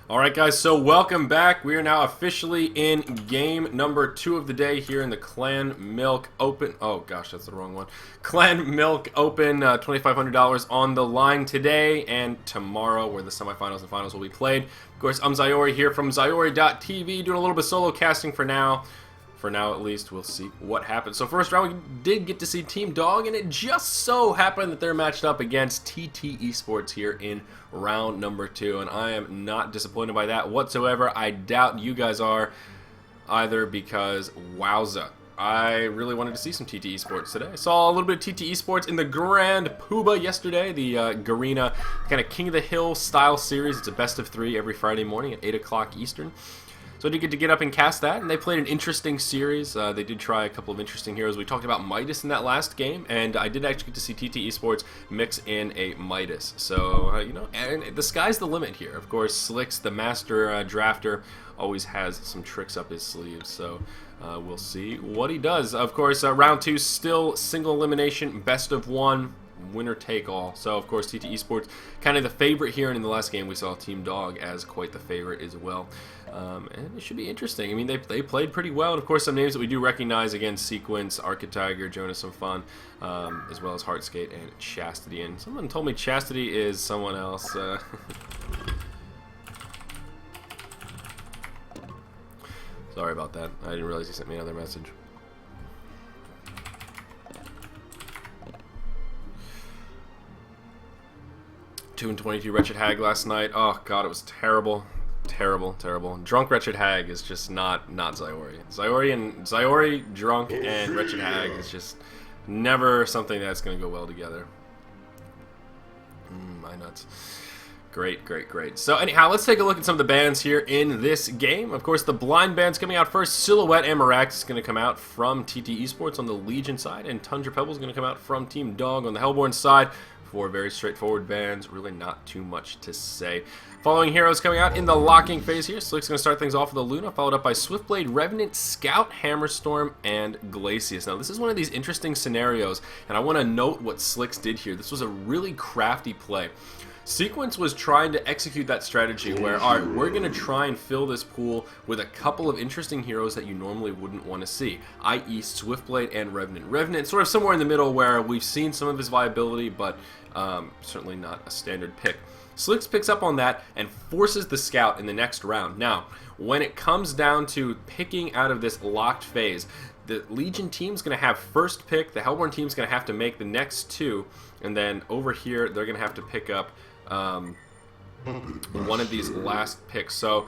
Alright guys, so welcome back. We are now officially in game number 2 of the day here in the Clan Milk Open. Oh gosh, that's the wrong one. Clan Milk Open, $2,500 on the line today and tomorrow, where the semifinals and finals will be played. Of course, I'm Zyori here from ZyoriTV, doing a little bit of solo casting for now. For now, at least, we'll see what happens. So first round, we did get to see Team Dog, and it just so happened that they're matched up against TT eSports here in round number 2, and I am not disappointed by that whatsoever. I doubt you guys are either, because wowza, I really wanted to see some TT eSports today. I saw a little bit of TT eSports in the Grand Poobah yesterday, the Garena kind of King of the Hill style series. It's a best of 3 every Friday morning at 8 o'clock Eastern. So I did get to get up and cast that, and they played an interesting series. They did try a couple of interesting heroes. We talked about Midas in that last game, and I did actually get to see TT eSports mix in a Midas. So, you know, and the sky's the limit here. Of course, Slicks, the master drafter, always has some tricks up his sleeves. So we'll see what he does. Of course, round 2, still single elimination, best of 1. Winner take all. So of course TT eSports kind of the favorite here, and in the last game we saw Team Dog as quite the favorite as well. And it should be interesting. I mean, they played pretty well, and of course some names that we do recognize, again, Sequence, Architiger, Jonas Some Fun, as well as Heartskate and Chastity. And someone told me Chastity is someone else. Sorry about that. I didn't realize he sent me another message. Two and 22 Wretched Hag last night. Oh god, it was terrible. Terrible, terrible. Drunk Wretched Hag is just not Zyori. Zyori drunk and Wretched Hag is just never something that's gonna go well together. My nuts. Great, great, great. So anyhow, let's take a look at some of the bans here in this game. Of course, the blind band's coming out first. Silhouette and Mirax is going to come out from TT eSports on the Legion side, and Tundra Pebble is going to come out from Team Dog on the Hellborn side. 4 very straightforward bans, really not too much to say. Following heroes coming out in the locking phase here. Slick's going to start things off with a Luna, followed up by Swiftblade, Revenant, Scout, Hammerstorm, and Glacius. Now, this is one of these interesting scenarios, and I want to note what Slicks did here. This was a really crafty play. Sequence was trying to execute that strategy where, alright, we're going to try and fill this pool with a couple of interesting heroes that you normally wouldn't want to see, i.e. Swiftblade and Revenant. Revenant sort of somewhere in the middle where we've seen some of his viability, but certainly not a standard pick. Slicks picks up on that and forces the Scout in the next round. Now, when it comes down to picking out of this locked phase, the Legion team's going to have first pick, the Hellborn team's going to have to make the next 2, and then over here they're going to have to pick up one of these last picks. So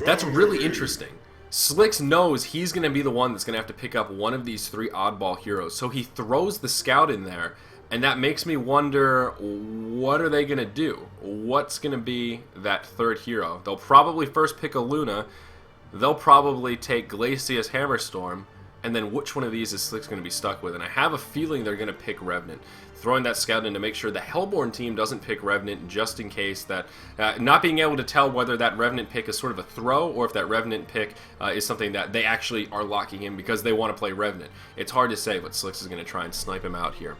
that's really interesting. Slicks knows he's going to be the one that's going to have to pick up one of these 3 oddball heroes. So he throws the Scout in there, and that makes me wonder, what are they going to do? What's going to be that 3rd hero? They'll probably first pick a Luna. They'll probably take Glacius Hammerstorm. And then which one of these is Slick's going to be stuck with? And I have a feeling they're going to pick Revenant. Throwing that Scout in to make sure the Hellborn team doesn't pick Revenant, just in case that... not being able to tell whether that Revenant pick is sort of a throw, or if that Revenant pick is something that they actually are locking in because they want to play Revenant. It's hard to say, but Slicks is going to try and snipe him out here.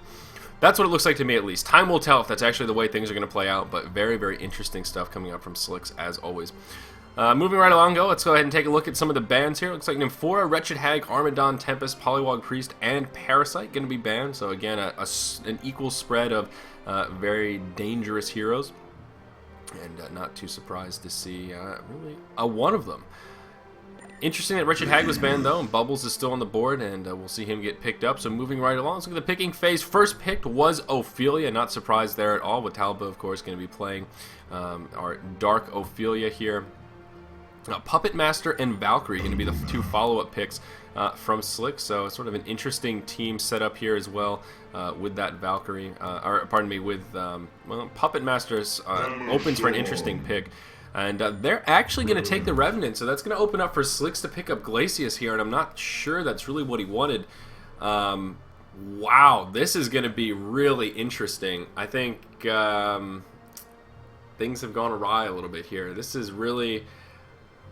That's what it looks like to me, at least. Time will tell if that's actually the way things are going to play out, but very, very interesting stuff coming up from Slicks, as always. Moving right along, let's go ahead and take a look at some of the bans here. Looks like Nymphora, Wretched Hag, Armadon, Tempest, Polywog Priest, and Parasite going to be banned. So again, an equal spread of very dangerous heroes. And not too surprised to see really one of them. Interesting that Wretched Hag was banned, though, and Bubbles is still on the board, and we'll see him get picked up. So moving right along, let's look at the picking phase. First picked was Ophelia, not surprised there at all, with Talba, of course, going to be playing our Dark Ophelia here. Puppet Master and Valkyrie going to be the 2 follow-up picks from Slick, so sort of an interesting team setup here as well with that Valkyrie, or pardon me, with well, Puppet Master's opens for an interesting pick. And they're actually going to take the Revenant, so that's going to open up for Slicks to pick up Glacius here, and I'm not sure that's really what he wanted. Wow, this is going to be really interesting. I think things have gone awry a little bit here. This is really...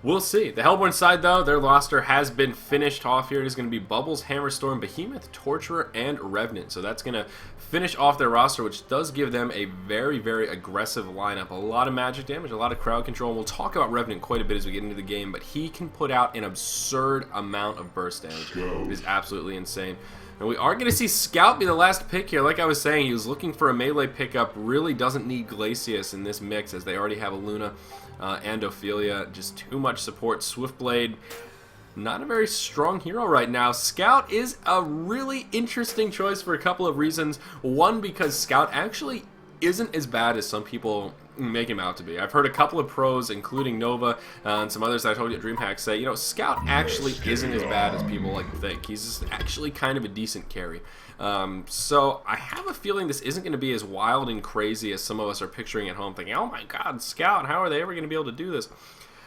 We'll see. The Hellborn side, though, their roster has been finished off here. It is going to be Bubbles, Hammerstorm, Behemoth, Torturer, and Revenant. So that's going to finish off their roster, which does give them a very, very aggressive lineup. A lot of magic damage, a lot of crowd control. And we'll talk about Revenant quite a bit as we get into the game, but he can put out an absurd amount of burst damage. It is absolutely insane. And we are going to see Scout be the last pick here. Like I was saying, he was looking for a melee pickup. Really doesn't need Glacius in this mix, as they already have a Luna and Ophelia. Just too much support. Swiftblade, not a very strong hero right now. Scout is a really interesting choice for a couple of reasons. One, because Scout actually isn't as bad as some people make him out to be. I've heard a couple of pros, including Nova and some others that I told you at DreamHack, say, you know, Scout actually isn't as bad as people like to think. He's actually kind of a decent carry. So I have a feeling this isn't going to be as wild and crazy as some of us are picturing at home, thinking, oh my god, Scout, how are they ever going to be able to do this?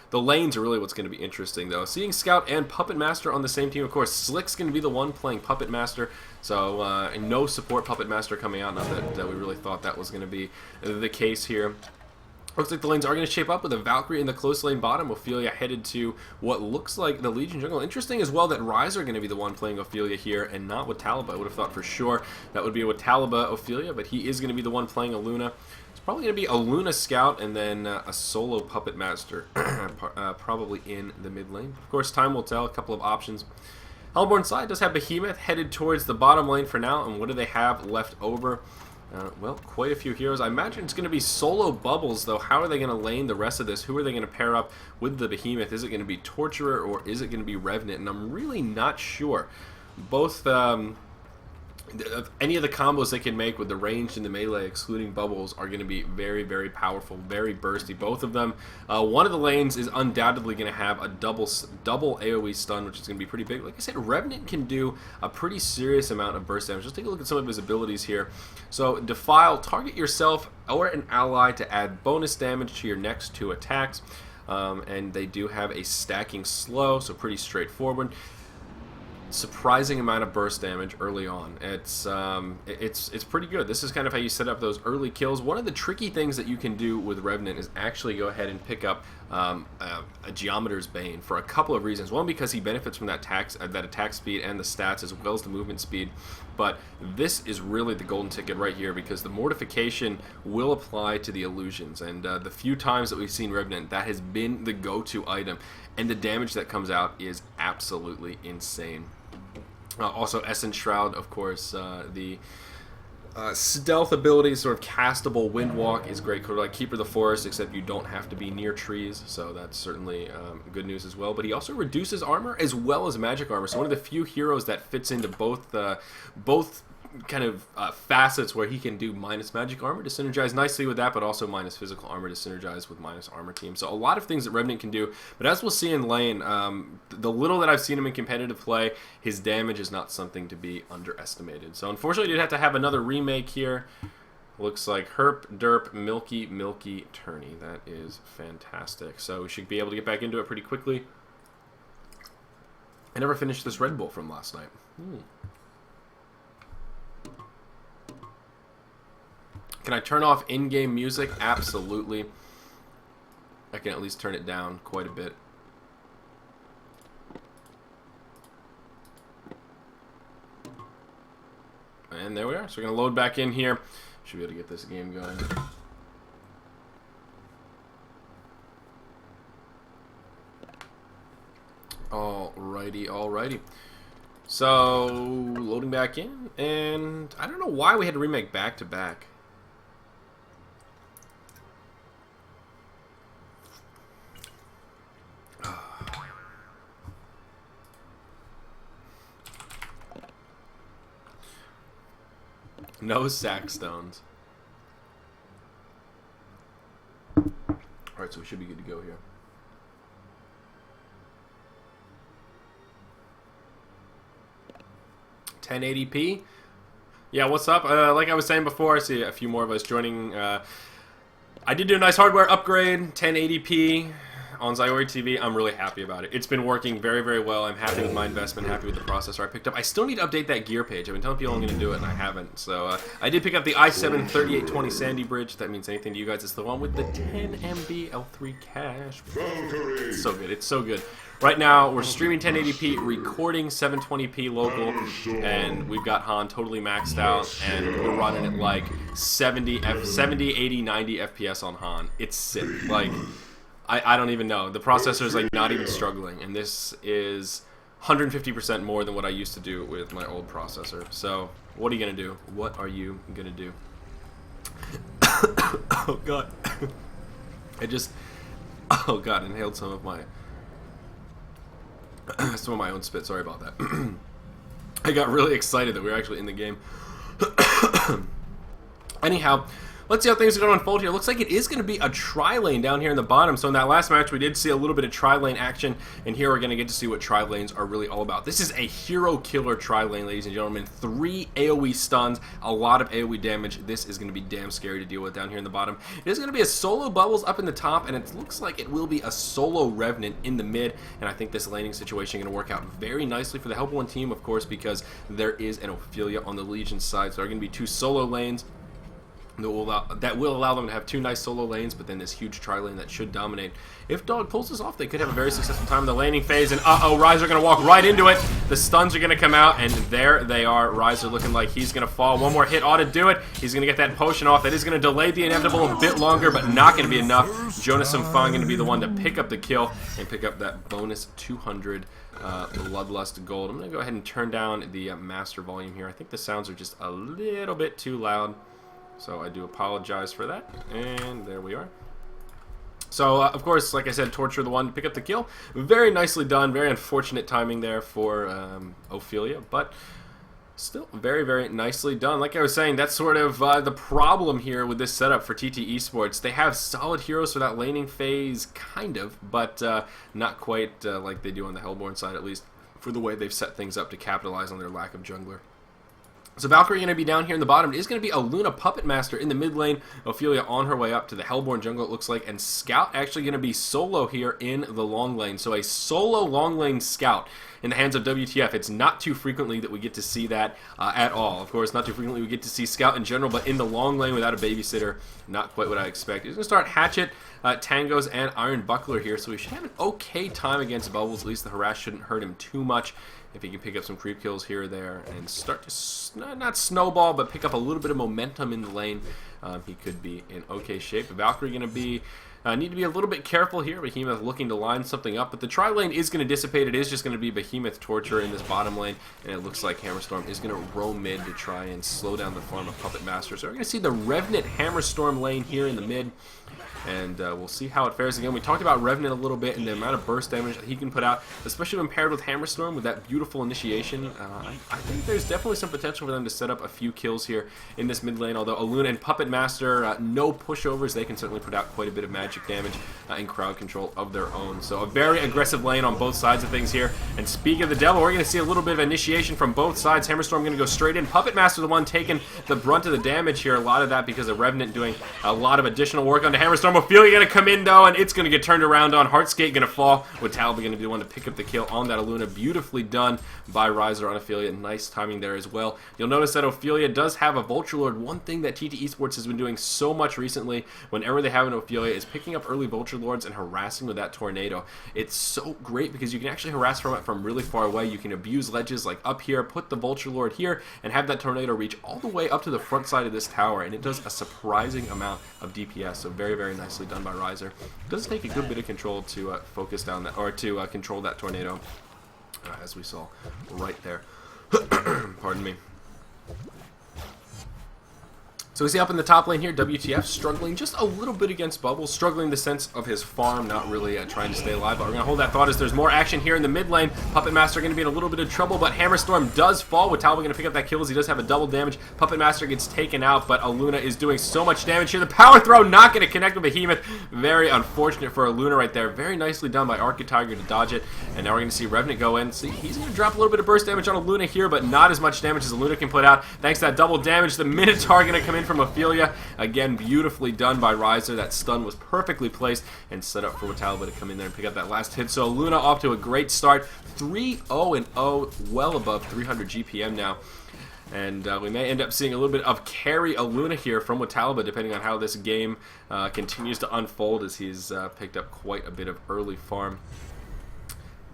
The lanes are really what's going to be interesting, though. Seeing Scout and Puppet Master on the same team, of course, Slick's going to be the one playing Puppet Master, so no support Puppet Master coming out, not that we really thought that was going to be the case here. Looks like the lanes are going to shape up with a Valkyrie in the close lane bottom. Ophelia headed to what looks like the Legion jungle. Interesting as well that Ryze are going to be the one playing Ophelia here and not Watalaba. I would have thought for sure that would be a Watalaba Ophelia, but he is going to be the one playing a Luna. It's probably going to be a Luna Scout and then a solo Puppet Master probably in the mid lane. Of course, time will tell. A couple of options. Hellborn side does have Behemoth headed towards the bottom lane for now, and what do they have left over? Well, quite a few heroes. I imagine it's going to be solo Bubbles, though. How are they going to lane the rest of this? Who are they going to pair up with the Behemoth? Is it going to be Torturer or is it going to be Revenant? And I'm really not sure. Both, any of the combos they can make with the ranged and the melee, excluding Bubbles, are going to be very, very powerful, very bursty. Both of them. One of the lanes is undoubtedly going to have a double AoE stun, which is going to be pretty big. Like I said, Revenant can do a pretty serious amount of burst damage. Just take a look at some of his abilities here. So, Defile, target yourself or an ally to add bonus damage to your next 2 attacks. And they do have a stacking slow, so pretty straightforward. Surprising amount of burst damage early on. It's pretty good. This is kind of how you set up those early kills. One of the tricky things that you can do with Revenant is actually go ahead and pick up a Geometer's Bane for a couple of reasons. One, because he benefits from that attack speed and the stats as well as the movement speed. But this is really the golden ticket right here, because the mortification will apply to the illusions, and the few times that we've seen Revenant, that has been the go-to item, and the damage that comes out is absolutely insane. Also, Essence Shroud, of course, the stealth ability, sort of castable Wind Walk, is great. Like Keeper of the Forest, except you don't have to be near trees, so that's certainly good news as well. But he also reduces armor as well as magic armor, so one of the few heroes that fits into both kind of facets where he can do minus magic armor to synergize nicely with that, but also minus physical armor to synergize with minus armor team. So a lot of things that Revenant can do, but as we'll see in lane, the little that I've seen him in competitive play, his damage is not something to be underestimated. So unfortunately, you'd have to have another remake here. Looks like Herp, Derp, Milky, Tourney. That is fantastic. So we should be able to get back into it pretty quickly. I never finished this Red Bull from last night. Can I turn off in-game music? Absolutely. I can at least turn it down quite a bit. And there we are. So we're going to load back in here. Should be able to get this game going. Alrighty. So, loading back in. And I don't know why we had to remake back-to-back. No sack stones. Alright, so we should be good to go here. $1080p. Yeah, what's up? Like I was saying before, I see a few more of us joining. I did do a nice hardware upgrade, 1080p. on ZyoriTV, I'm really happy about it. It's been working very, very well. I'm happy with my investment, happy with the processor I picked up. I still need to update that gear page. I've been telling people I'm going to do it, and I haven't. So I did pick up the i7-3820 Sandy Bridge. If that means anything to you guys, it's the one with the 10 MB L3 cache. It's so good. It's so good. Right now, we're streaming 1080p, recording 720p local, and we've got Han totally maxed out, and we're running at like 70, 80, 90 FPS on Han. It's sick. Like, I don't even know. The processor is like not even struggling, and this is 150% more than what I used to do with my old processor. So, what are you gonna do? What are you gonna do? Oh god. Oh god, inhaled some of my own spit. Sorry about that. I got really excited that we were actually in the game. Anyhow, let's see how things are going to unfold here. Looks like it is going to be a tri-lane down here in the bottom. So in that last match, we did see a little bit of tri-lane action, and here we're going to get to see what tri-lanes are really all about. This is a hero killer tri-lane, ladies and gentlemen. 3 AoE stuns, a lot of AoE damage. This is going to be damn scary to deal with down here in the bottom. It is going to be a solo Bubbles up in the top, and it looks like it will be a solo Revenant in the mid, and I think this laning situation is going to work out very nicely for the Hellborn team, of course, because there is an Ophelia on the Legion side, so there are going to be 2 solo lanes. That will allow them to have 2 nice solo lanes, but then this huge tri-lane that should dominate. If Dog pulls this off, they could have a very successful time in the laning phase, and uh-oh, Riser going to walk right into it. The stuns are going to come out, and there they are. Riser looking like he's going to fall. One more hit ought to do it. He's going to get that potion off. That is going to delay the inevitable a bit longer, but not going to be enough. Jonas Fung going to be the one to pick up the kill and pick up that bonus 200 Bloodlust gold. I'm going to go ahead and turn down the master volume here. I think the sounds are just a little bit too loud. So I do apologize for that, and there we are. So, of course, like I said, Torture the one to pick up the kill. Very nicely done, very unfortunate timing there for Ophelia, but still very, very nicely done. Like I was saying, that's sort of the problem here with this setup for TT Esports. They have solid heroes for that laning phase, kind of, but not quite like they do on the Hellborn side, at least for the way they've set things up to capitalize on their lack of jungler. So Valkyrie going to be down here in the bottom. It is going to be a Luna Puppet Master in the mid lane. Ophelia on her way up to the Hellborn jungle, it looks like. And Scout actually going to be solo here in the long lane. So a solo long lane Scout in the hands of WTF. It's not too frequently that we get to see that at all. Of course, not too frequently we get to see Scout in general, but in the long lane without a babysitter, not quite what I expect. He's going to start Hatchet, Tangos, and Iron Buckler here. So we should have an okay time against Bubbles. At least the harass shouldn't hurt him too much. If he can pick up some creep kills here or there and start to, not snowball, but pick up a little bit of momentum in the lane, he could be in okay shape. Valkyrie going to be, need to be a little bit careful here. Behemoth looking to line something up, but the tri-lane is going to dissipate. It is just going to be Behemoth Torture in this bottom lane, and it looks like Hammerstorm is going to roam mid to try and slow down the farm of Puppet Master. So we're going to see the Revenant Hammerstorm lane here in the mid. And we'll see how it fares again. We talked about Revenant a little bit and the amount of burst damage that he can put out, especially when paired with Hammerstorm with that beautiful initiation. I think there's definitely some potential for them to set up a few kills here in this mid lane, although Aluna and Puppet Master, no pushovers. They can certainly put out quite a bit of magic damage and crowd control of their own. So a very aggressive lane on both sides of things here. And speaking of the devil, we're going to see a little bit of initiation from both sides. Hammerstorm going to go straight in. Puppet Master the one taking the brunt of the damage here. A lot of that because of Revenant doing a lot of additional work onto Hammerstorm. Ophelia going to come in though, and it's going to get turned around on. Heartskate going to fall, with Talbot going to be the one to pick up the kill on that Aluna. Beautifully done by Riser on Ophelia. Nice timing there as well. You'll notice that Ophelia does have a Vulture Lord. One thing that TT Esports has been doing so much recently, whenever they have an Ophelia, is picking up early Vulture Lords and harassing with that Tornado. It's so great because you can actually harass from it from really far away. You can abuse ledges like up here, put the Vulture Lord here, and have that Tornado reach all the way up to the front side of this tower, and it does a surprising amount of DPS. So very, very nicely done by Riser. It does take a good bit of control to focus down that, or to control that Tornado, as we saw right there. Pardon me. So we see up in the top lane here, WTF struggling just a little bit against Bubbles, struggling in the sense of his farm, not really trying to stay alive, but we're going to hold that thought as there's more action here in the mid lane. Puppet Master going to be in a little bit of trouble, but Hammerstorm does fall, with Talbot going to pick up that kill as he does have a double damage. Puppet Master gets taken out, but Aluna is doing so much damage here. The power throw not going to connect with Behemoth. Very unfortunate for Aluna right there. Very nicely done by Architiger to dodge it, and now we're going to see Revenant go in. See, he's going to drop a little bit of burst damage on Aluna here, but not as much damage as Aluna can put out. Thanks to that double damage, the Minotaur going to come in from Ophelia. Again, beautifully done by Riser. That stun was perfectly placed and set up for Watalba to come in there and pick up that last hit. So Luna off to a great start. 3-0-0, well above 300 GPM now. And we may end up seeing a little bit of carry Luna here from Watalba, depending on how this game continues to unfold, as he's picked up quite a bit of early farm.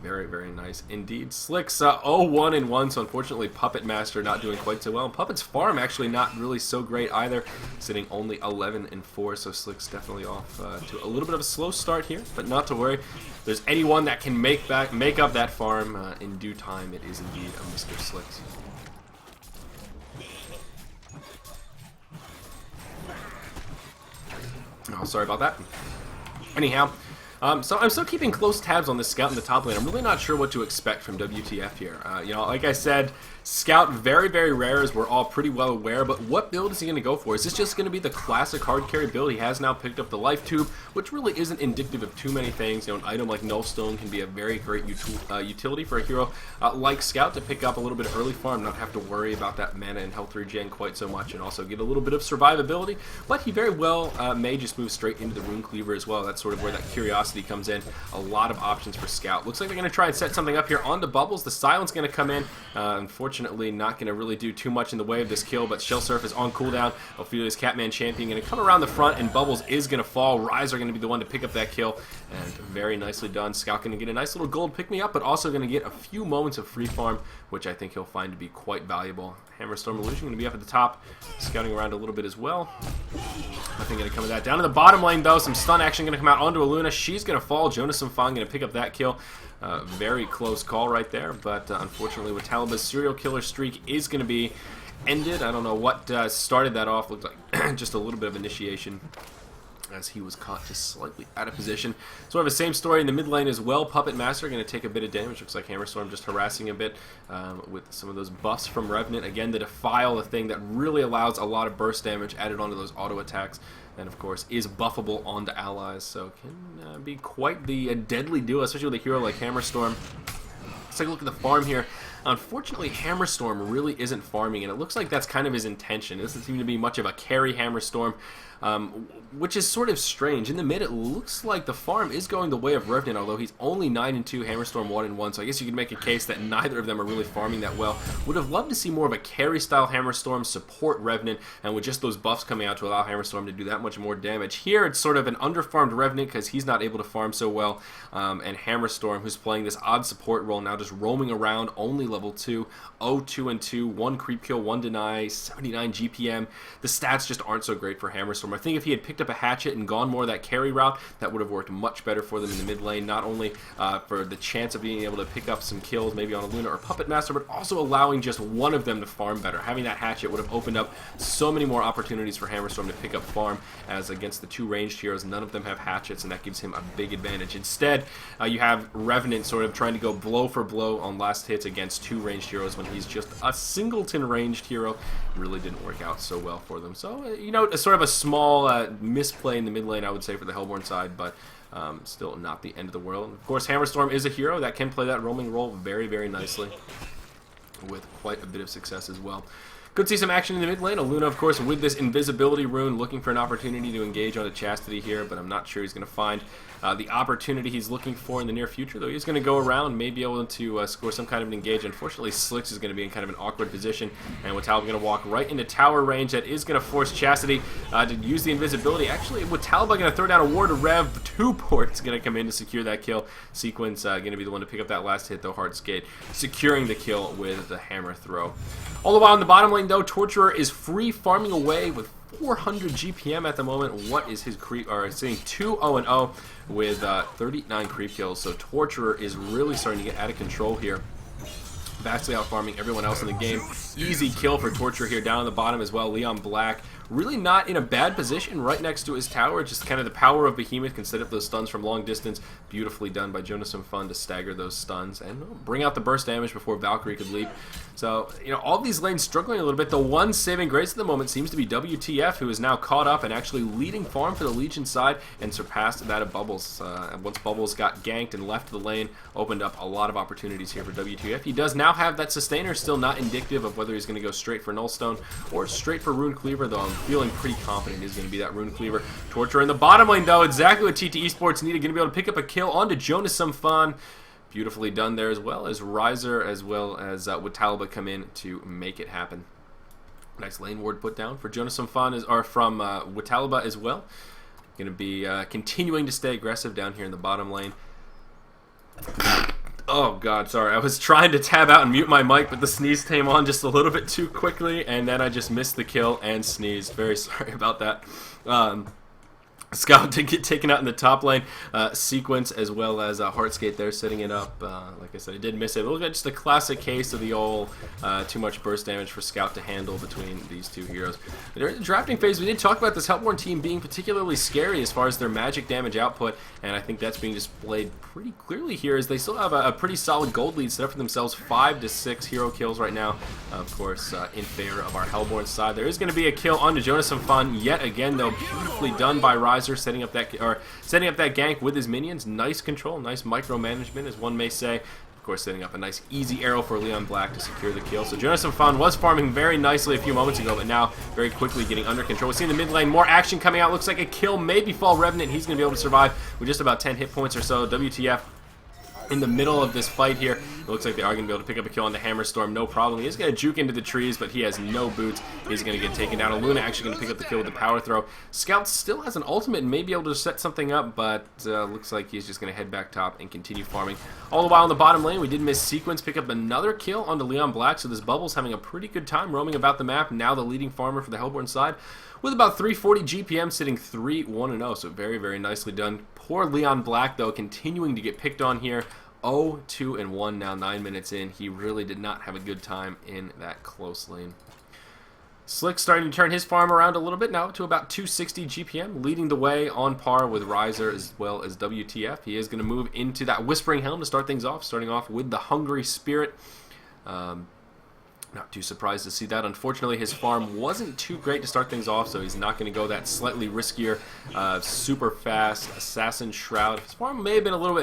Very, very nice indeed. Slicks 0-1-1, so unfortunately Puppet Master not doing quite so well. And Puppet's farm actually not really so great either, sitting only 11-4, so Slicks definitely off to a little bit of a slow start here, but not to worry. If there's anyone that can make up that farm in due time, it is indeed a Mr. Slicks. Oh, sorry about that. Anyhow, so I'm still keeping close tabs on this Scout in the top lane. I'm really not sure what to expect from WTF here. You know, like I said, Scout, very, very rare, as we're all pretty well aware, but what build is he going to go for? Is this just going to be the classic hard carry build? He has now picked up the Life Tube, which really isn't indicative of too many things. You know, an item like Nullstone can be a very great utility for a hero like Scout to pick up a little bit of early farm, not have to worry about that mana and health regen quite so much, and also get a little bit of survivability, but he very well may just move straight into the Rune Cleaver as well. That's sort of where that curiosity comes in. A lot of options for Scout. Looks like they're going to try and set something up here onto Bubbles. The Silence going to come in. Unfortunately, not going to really do too much in the way of this kill, but Shell Surf is on cooldown. Ophelia's Catman Champion going to come around the front, and Bubbles is going to fall. Riser going to be the one to pick up that kill, and very nicely done. Scout going to get a nice little gold pick-me-up, but also going to get a few moments of free farm, which I think he'll find to be quite valuable. Hammerstorm Illusion going to be up at the top, scouting around a little bit as well. Nothing going to come of that. Down in the bottom lane, though, some stun action going to come out onto Aluna. She's going to fall. Jonas Mfang going to pick up that kill. Very close call right there, but unfortunately Watalba's serial killer streak is going to be ended. I don't know what started that off. Looked like just a little bit of initiation, as he was caught just slightly out of position. Sort of the same story in the mid lane as well. Puppet Master going to take a bit of damage. Looks like Hammerstorm just harassing a bit with some of those buffs from Revenant. Again, the Defile, the thing that really allows a lot of burst damage added onto those auto attacks, and of course is buffable onto allies, so can be quite the deadly duo, especially with a hero like Hammerstorm. Let's take a look at the farm here. Unfortunately, Hammerstorm really isn't farming, and it looks like that's kind of his intention. It doesn't seem to be much of a carry Hammerstorm, which is sort of strange. In the mid, it looks like the farm is going the way of Revenant, although he's only 9-2, Hammerstorm 1-1, so I guess you could make a case that neither of them are really farming that well. Would have loved to see more of a carry-style Hammerstorm support Revenant, and with just those buffs coming out to allow Hammerstorm to do that much more damage. Here, it's sort of an underfarmed Revenant because he's not able to farm so well, and Hammerstorm, who's playing this odd support role, now just roaming around, only level 2, 0-2-2, 1 creep kill, 1 deny, 79 GPM. The stats just aren't so great for Hammerstorm. I think if he had picked up a hatchet and gone more of that carry route, that would have worked much better for them in the mid lane, not only for the chance of being able to pick up some kills, maybe on a Luna or Puppet Master, but also allowing just one of them to farm better. Having that hatchet would have opened up so many more opportunities for Hammerstorm to pick up farm, as against the two ranged heroes, none of them have hatchets, and that gives him a big advantage. Instead, you have Revenant sort of trying to go blow for blow on last hits against two ranged heroes when he's just a singleton ranged hero. Really didn't work out so well for them. So, you know, sort of a small misplay in the mid lane, I would say, for the Hellborn side, but still not the end of the world. Of course, Hammerstorm is a hero that can play that roaming role very, very nicely, with quite a bit of success as well. Could see some action in the mid lane. Aluna, of course, with this invisibility rune, looking for an opportunity to engage onto Chastity here, but I'm not sure he's going to find the opportunity he's looking for in the near future, though he's going to go around, may be able to score some kind of an engage. Unfortunately, Slicks is going to be in kind of an awkward position, and Watalba going to walk right into tower range. That is going to force Chastity to use the invisibility. Actually, Watalba going to throw down a ward to Rev. 2 ports going to come in to secure that kill. Sequence going to be the one to pick up that last hit, though Hardskate securing the kill with the hammer throw. All the while in the bottom lane, though, Torturer is free farming away with 400 GPM at the moment. What is his creep? Or sitting 2-0-0 with 39 creep kills. So Torturer is really starting to get out of control here. Vastly out farming everyone else in the game. Easy kill for Torturer here down on the bottom as well. Leon Black really not in a bad position right next to his tower. Just kind of the power of Behemoth can set up those stuns from long distance. Beautifully done by Jonas and Fun to stagger those stuns and bring out the burst damage before Valkyrie could leap. So, you know, all these lanes struggling a little bit. The one saving grace at the moment seems to be WTF, who is now caught up and actually leading farm for the Legion side and surpassed that of Bubbles. Once Bubbles got ganked and left the lane, opened up a lot of opportunities here for WTF. He does now have that sustainer, still not indicative of whether he's going to go straight for Nullstone or straight for Rune Cleaver, though I'm feeling pretty confident is going to be that Rune Cleaver. Torture in the bottom lane, though. Exactly what TT Esports needed. Going to be able to pick up a kill onto Jonas Fan. Beautifully done there, as well as Riser, as well as Witalba come in to make it happen. Nice lane ward put down for Jonas Fan, or from Witalba as well. Going to be continuing to stay aggressive down here in the bottom lane. Oh god, sorry. I was trying to tab out and mute my mic, but the sneeze came on just a little bit too quickly, and then I just missed the kill and sneezed. Very sorry about that. Scout did get taken out in the top lane. Sequence as well as Heartskate there setting it up. Like I said, I did miss it. Look at just a classic case of the old too much burst damage for Scout to handle between these two heroes. During the drafting phase, we did talk about this Hellborn team being particularly scary as far as their magic damage output, and I think that's being displayed pretty clearly here as they still have a pretty solid gold lead set up for themselves. 5 to 6 hero kills right now, of course, in favor of our Hellborn side. There is going to be a kill onto Jonas Fan yet again, though, beautifully done by Riser. Setting up that gank with his minions. Nice control, nice micromanagement, as one may say. Of course, setting up a nice easy arrow for Leon Black to secure the kill. So Jonas Fan was farming very nicely a few moments ago, but now very quickly getting under control. We see in the mid lane more action coming out. Looks like a kill, maybe fall Revenant. He's going to be able to survive with just about 10 hit points or so. WTF in the middle of this fight here. It looks like they are going to be able to pick up a kill on the Hammerstorm, no problem. He is going to juke into the trees, but he has no boots. He's going to get taken down. Luna actually going to pick up the kill with the power throw. Scout still has an ultimate and may be able to set something up, but looks like he's just going to head back top and continue farming. All the while in the bottom lane, we did miss Sequence pick up another kill onto Leon Black, so this Bubble's having a pretty good time roaming about the map. Now the leading farmer for the Hellborn side with about 340 GPM, sitting 3-1-0, so very, very nicely done. Poor Leon Black, though, continuing to get picked on here. 0-2-1 now, 9 minutes in. He really did not have a good time in that close lane. Slick starting to turn his farm around a little bit now to about 260 GPM, leading the way on par with Riser as well as WTF. He is going to move into that Whispering Helm to start things off, starting off with the Hungry Spirit. Not too surprised to see that. Unfortunately, his farm wasn't too great to start things off, so he's not going to go that slightly riskier, super fast Assassin Shroud. His farm may have been a little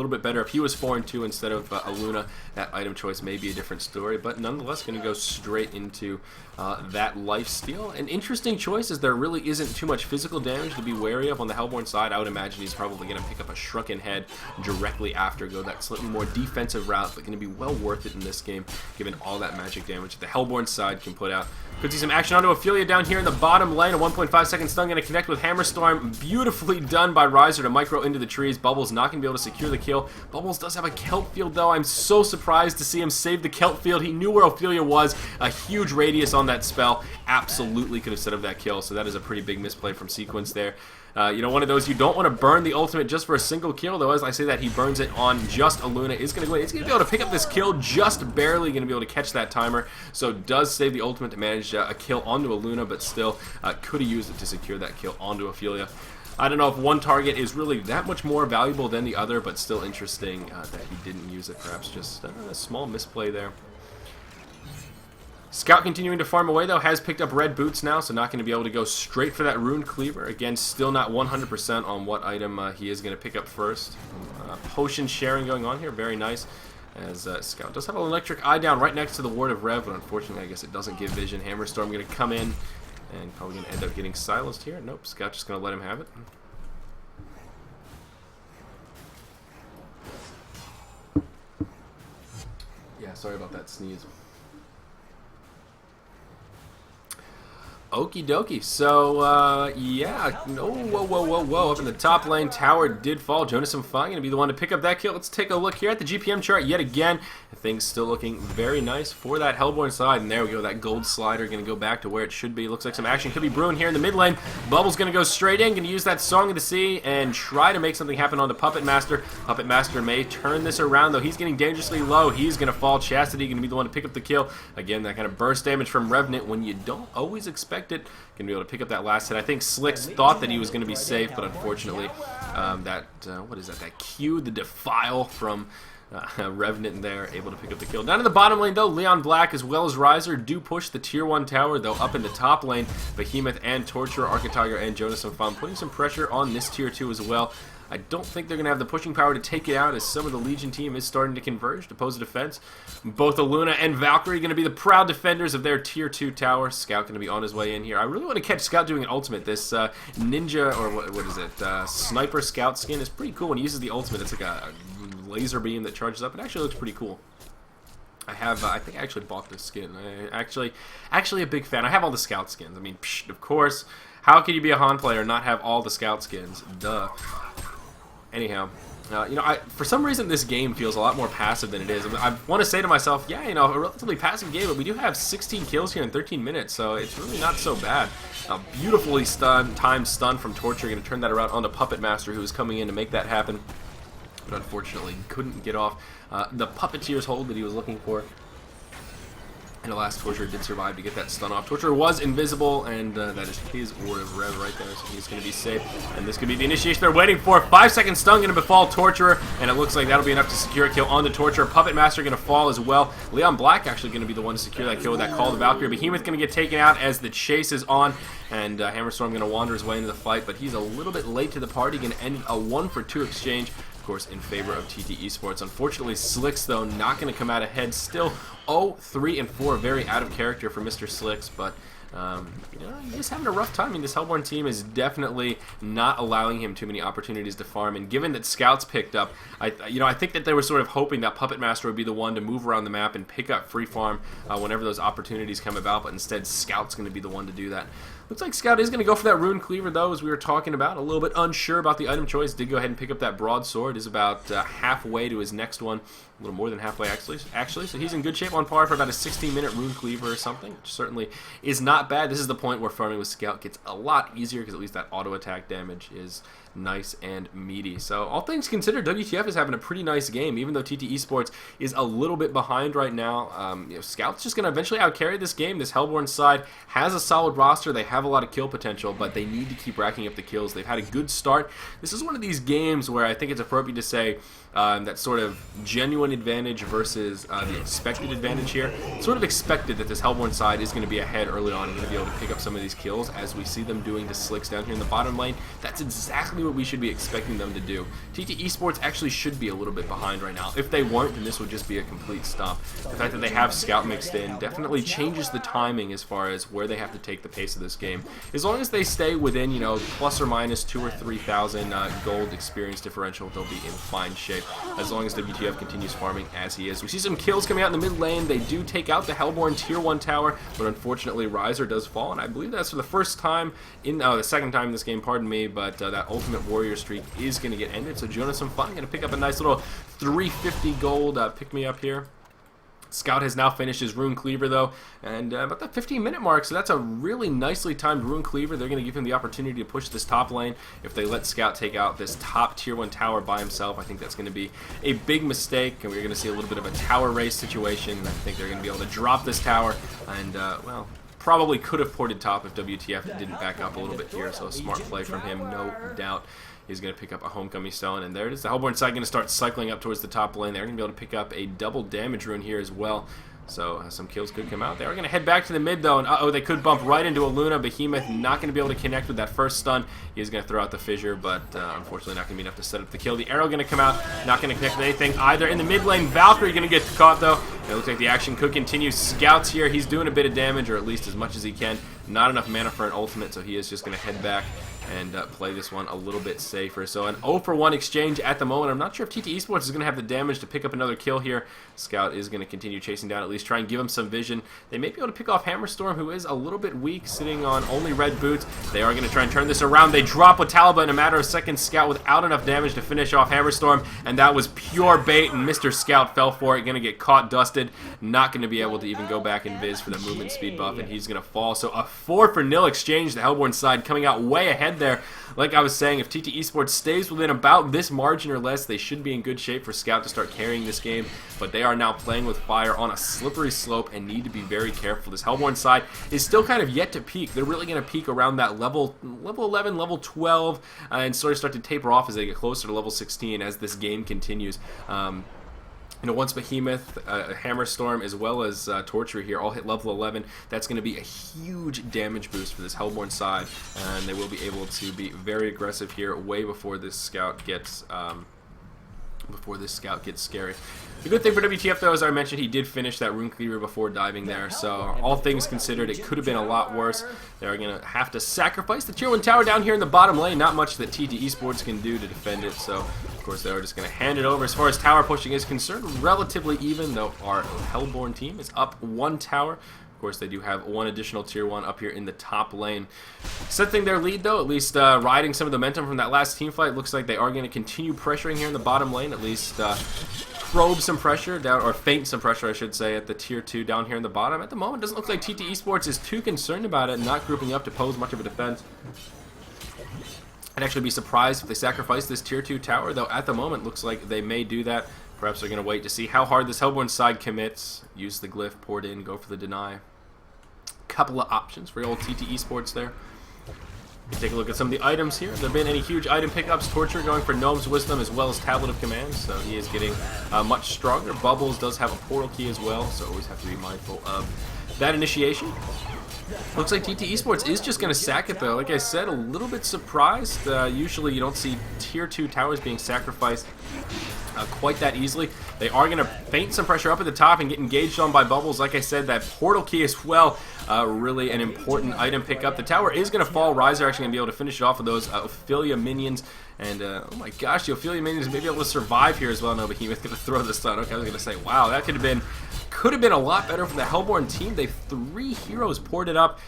bit better if he was 4-2 instead of a Luna. That item choice may be a different story, but nonetheless, going to go straight into that lifesteal. An interesting choice, as there really isn't too much physical damage to be wary of on the Hellborn side. I would imagine he's probably going to pick up a Shrunken Head directly after, go that slightly more defensive route, but going to be well worth it in this game, given all that magic damage that the Hellborn side can put out. Could see some action onto Ophelia down here in the bottom lane. A 1.5 second stun going to connect with Hammerstorm. Beautifully done by Riser to micro into the trees. Bubbles not going to be able to secure the kill. Bubbles does have a Kelp Field, though. I'm so surprised to see him save the Kelp Field. He knew where Ophelia was. A huge radius on that spell. Absolutely could have set up that kill, so that is a pretty big misplay from Sequence there. One of those you don't want to burn the ultimate just for a single kill, though. As I say that, he burns it on just a Luna. Is going to go. He's going to be able to pick up this kill, just barely going to be able to catch that timer. So does save the ultimate to manage a kill onto a Luna, but still could have used it to secure that kill onto Ophelia. I don't know if one target is really that much more valuable than the other, but still interesting that he didn't use it. Perhaps just a small misplay there. Scout continuing to farm away, though, has picked up red boots now, so not going to be able to go straight for that Rune Cleaver. Again, still not 100% on what item he is going to pick up first. Potion sharing going on here, very nice. As Scout does have an Electric Eye down right next to the Ward of Rev, but unfortunately I guess it doesn't give vision. Hammerstorm going to come in and probably going to end up getting silenced here. Nope, Scout just going to let him have it. Yeah, sorry about that sneeze. Okie dokie. So, yeah. Whoa. Up in the top lane, tower did fall. Jonas Fan going to be the one to pick up that kill. Let's take a look here at the GPM chart yet again. Things still looking very nice for that Hellborn side. And there we go. That gold slider going to go back to where it should be. Looks like some action could be brewing here in the mid lane. Bubble's going to go straight in. Going to use that Song of the Sea and try to make something happen on the Puppet Master. Puppet Master may turn this around, though. He's getting dangerously low. He's going to fall. Chastity going to be the one to pick up the kill. Again, that kind of burst damage from Revenant when you don't always expect it. Going to be able to pick up that last hit. I think Slicks thought that he was going to be safe, but unfortunately, what is that? That Q, the Defile from Revenant there, able to pick up the kill. Down in the bottom lane, though, Leon Black as well as Riser do push the tier 1 tower, though up in the top lane, Behemoth and Torturer, Architiger, and Jonas and Fun putting some pressure on this tier 2 as well. I don't think they're going to have the pushing power to take it out, as some of the Legion team is starting to converge to pose a defense. Both Aluna and Valkyrie going to be the proud defenders of their tier 2 tower. Scout going to be on his way in here. I really want to catch Scout doing an ultimate. This ninja, or what is it, Sniper Scout skin is pretty cool when he uses the ultimate. It's like a laser beam that charges up. It actually looks pretty cool. I think I actually bought this skin. Actually a big fan. I have all the Scout skins. I mean, psh, of course. How can you be a Han player and not have all the Scout skins? Duh. Anyhow, you know, for some reason this game feels a lot more passive than it is. I want to say to myself, yeah, you know, a relatively passive game, but we do have 16 kills here in 13 minutes, so it's really not so bad. Beautifully timed stun from Torture, going to turn that around onto Puppet Master, who is coming in to make that happen, but unfortunately couldn't get off the Puppeteer's hold that he was looking for. And the last Torturer did survive to get that stun off. Torturer was invisible, and that is his Orb of Rev right there, so he's going to be safe. And this could be the initiation they're waiting for. 5-second stun going to befall Torturer, and it looks like that'll be enough to secure a kill on the Torturer. Puppet Master going to fall as well. Leon Black actually going to be the one to secure that kill with that call to Valkyrie. Behemoth going to get taken out as the chase is on, and Hammerstorm going to wander his way into the fight, but he's a little bit late to the party. Going to end a 1-for-2 exchange, of course, in favor of TT Esports. Unfortunately, Slicks, though, not going to come out ahead. Still 0-3-4, very out of character for Mr. Slicks, but you know, he's having a rough time. I mean, this Hellborn team is definitely not allowing him too many opportunities to farm, and given that Scouts picked up, I think that they were sort of hoping that Puppet Master would be the one to move around the map and pick up free farm whenever those opportunities come about, but instead Scout's going to be the one to do that. Looks like Scout is going to go for that Rune Cleaver, though, as we were talking about. A little bit unsure about the item choice. Did go ahead and pick up that Broadsword. Is about halfway to his next one. A little more than halfway, actually. So he's in good shape on par for about a 16-minute Rune Cleaver or something, which certainly is not bad. This is the point where farming with Scout gets a lot easier, because at least that auto attack damage is nice and meaty. So all things considered, WTF is having a pretty nice game, even though TT Esports is a little bit behind right now. You know, Scout's just going to eventually outcarry this game. This Hellborn side has a solid roster. They have a lot of kill potential, but they need to keep racking up the kills. They've had a good start. This is one of these games where I think it's appropriate to say that sort of genuine advantage versus the expected advantage here. It's sort of expected that this Hellborn side is going to be ahead early on and going to be able to pick up some of these kills, as we see them doing to Slicks down here in the bottom lane. That's exactly what we should be expecting them to do. TT Esports actually should be a little bit behind right now. If they weren't, then this would just be a complete stomp. The fact that they have Scout mixed in definitely changes the timing as far as where they have to take the pace of this game. As long as they stay within, you know, plus or minus 2,000 or 3,000 gold experience differential, they'll be in fine shape, as long as WTF continues farming as he is. We see some kills coming out in the mid lane. They do take out the Hellborn tier 1 tower, but unfortunately Riser does fall, and I believe that's for the first time in the second time in this game, pardon me, but that Ultimate Warrior streak is going to get ended. So Jonas and Fun going to pick up a nice little 350 gold pick me up here. Scout has now finished his Rune Cleaver, though, and about the 15-minute mark, so that's a really nicely timed Rune Cleaver. They're going to give him the opportunity to push this top lane. If they let Scout take out this top tier 1 tower by himself, I think that's going to be a big mistake, and we're going to see a little bit of a tower race situation. I think they're going to be able to drop this tower, and, well, probably could have ported top if WTF didn't back up a little bit here, so a smart play from him, no doubt. He's going to pick up a Homecoming Stone, and there it is. The Hellborn side going to start cycling up towards the top lane. They're going to be able to pick up a double damage rune here as well. So some kills could come out. They are going to head back to the mid, though, and uh-oh, they could bump right into a Luna. Behemoth not going to be able to connect with that first stun. He is going to throw out the fissure, but unfortunately not going to be enough to set up the kill. The arrow going to come out, not going to connect with anything either. In the mid lane, Valkyrie going to get caught, though. It looks like the action could continue. Scout's here. He's doing a bit of damage, or at least as much as he can. Not enough mana for an ultimate, so he is just going to head back and play this one a little bit safer. So an 0-for-1 exchange at the moment. I'm not sure if TT Esports is going to have the damage to pick up another kill here. Scout is going to continue chasing down, at least try and give him some vision. They may be able to pick off Hammerstorm, who is a little bit weak, sitting on only red boots. They are going to try and turn this around. They drop with Talaba in a matter of seconds. Scout without enough damage to finish off Hammerstorm, and that was pure bait, and Mr. Scout fell for it. Going to get caught, dusted. Not going to be able to even go back and viz for the movement speed buff, and he's going to fall. So a 4-for-0 exchange. The Hellborn side coming out way ahead there. Like I was saying, if TT Esports stays within about this margin or less, they should be in good shape for Scout to start carrying this game. But they are now playing with fire on a slippery slope and need to be very careful. This Hellborn side is still kind of yet to peak. They're really going to peak around that level 11, level 12, and sort of start to taper off as they get closer to level 16 as this game continues. You know, once Behemoth, Hammerstorm, as well as Torture here all hit level 11, that's going to be a huge damage boost for this Hellborn side, and they will be able to be very aggressive here way before this scout gets scary. The good thing for WTF, though, as I mentioned, he did finish that Rune Cleaver before diving there, so all things considered, it could have been a lot worse. They're going to have to sacrifice the Tier 1 tower down here in the bottom lane. Not much that TT Esports can do to defend it, so of course they're just going to hand it over. As far as tower pushing is concerned, relatively even, though our Hellborn team is up 1 tower. Of course, they do have 1 additional Tier 1 up here in the top lane. Setting their lead, though, at least riding some of the momentum from that last team fight. Looks like they are going to continue pressuring here in the bottom lane, at least probe some pressure down, or feint some pressure, I should say, at the Tier 2 down here in the bottom. At the moment, doesn't look like TT Esports is too concerned about it, not grouping up to pose much of a defense. I'd actually be surprised if they sacrifice this Tier 2 tower, though at the moment, looks like they may do that. Perhaps they're going to wait to see how hard this Hellborn side commits. Use the glyph, poured in, go for the deny. Couple of options for old TT Esports there. Take a look at some of the items here. Have there been any huge item pickups? Torture going for Gnome's Wisdom as well as Tablet of Commands, so he is getting much stronger. Bubbles does have a portal key as well, so always have to be mindful of that initiation. Looks like TT Esports is just going to sack it, though. Like I said, a little bit surprised. Usually you don't see Tier 2 towers being sacrificed quite that easily. They are going to feint some pressure up at the top and get engaged on by Bubbles. Like I said, that portal key as well, really an important item pickup. The tower is going to fall. Ryzer actually going to be able to finish it off with those Ophelia minions. And, oh my gosh, the Ophelia minions may be able to survive here as well. No, Behemoth's going to throw the stun. Okay, I was going to say, wow, that could have been a lot better for the Hellborn team. They've 3 heroes poured it up.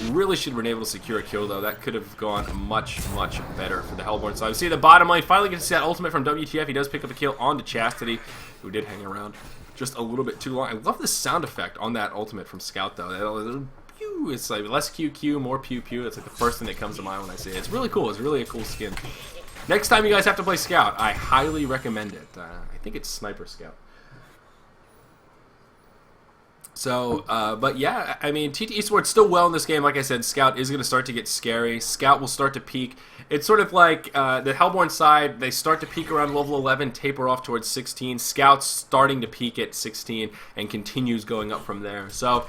Really should have been able to secure a kill, though. That could have gone much, much better for the Hellborn side. We see the bottom lane. Finally get to see that ultimate from WTF. He does pick up a kill onto Chastity, who did hang around just a little bit too long. I love the sound effect on that ultimate from Scout, though. It's like less QQ, more pew pew. It's like the first thing that comes to mind when I see it. It's really cool. It's really a cool skin. Next time you guys have to play Scout, I highly recommend it. I think it's Sniper Scout. So, but yeah, I mean, TT Esports still well in this game. Like I said, Scout is going to start to get scary. Scout will start to peak. It's sort of like the Hellborn side, they start to peak around level 11, taper off towards 16. Scout's starting to peak at 16 and continues going up from there. So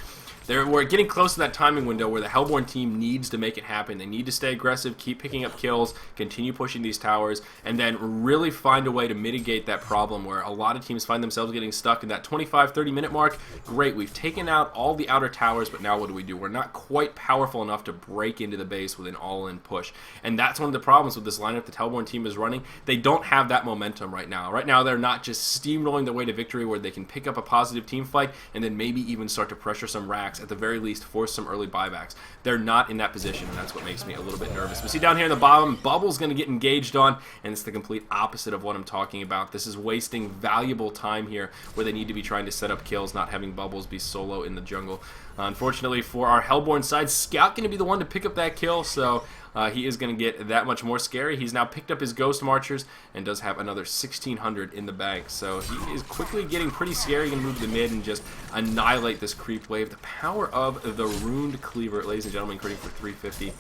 we're getting close to that timing window where the Hellborn team needs to make it happen. They need to stay aggressive, keep picking up kills, continue pushing these towers, and then really find a way to mitigate that problem where a lot of teams find themselves getting stuck in that 25-30 minute mark. Great, we've taken out all the outer towers, but now what do? We're not quite powerful enough to break into the base with an all-in push. And that's one of the problems with this lineup the Hellborn team is running. They don't have that momentum right now. Right now, they're not just steamrolling their way to victory where they can pick up a positive team fight and then maybe even start to pressure some racks, at the very least force some early buybacks. They're not in that position, and that's what makes me a little bit nervous. We see down here in the bottom, Bubble's going to get engaged on, and it's the complete opposite of what I'm talking about. This is wasting valuable time here where they need to be trying to set up kills, not having Bubbles be solo in the jungle. Unfortunately for our Hellborn side, Scout going to be the one to pick up that kill, so he is going to get that much more scary. He's now picked up his Ghost Marchers and does have another 1,600 in the bank. So he is quickly getting pretty scary. He can move to the mid and just annihilate this creep wave. The power of the Runed Cleaver, ladies and gentlemen, creating for 350.